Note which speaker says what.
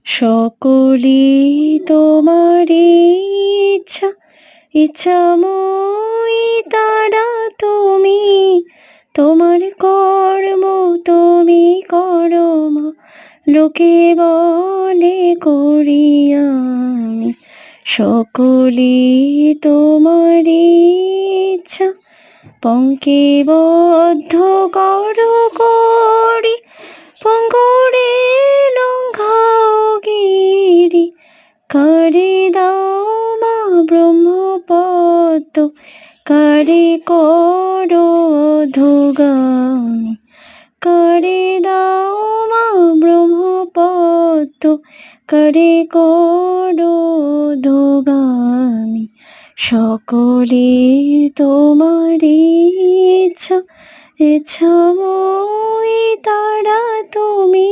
Speaker 1: সকলি তোমার ইচ্ছা, ইচ্ছাময়ী তারা তুমি, তোমার কর্ম তুমি করো মা, লোকে বলে করি আমি। সকলি তোমার ইচ্ছা, পঙ্ক্তিবদ্ধ করো করি, পঙ্গরে লঙ্ঘাও গিরি, করে দাও মা ব্রহ্মপদ্ম, করে করো অধোগামী, করে দাও মা ব্রহ্মপদ্ম, করে করো অধোগামী। সকলে তোমার ইচ্ছা, ইচ্ছাময়ী তারা তুমি,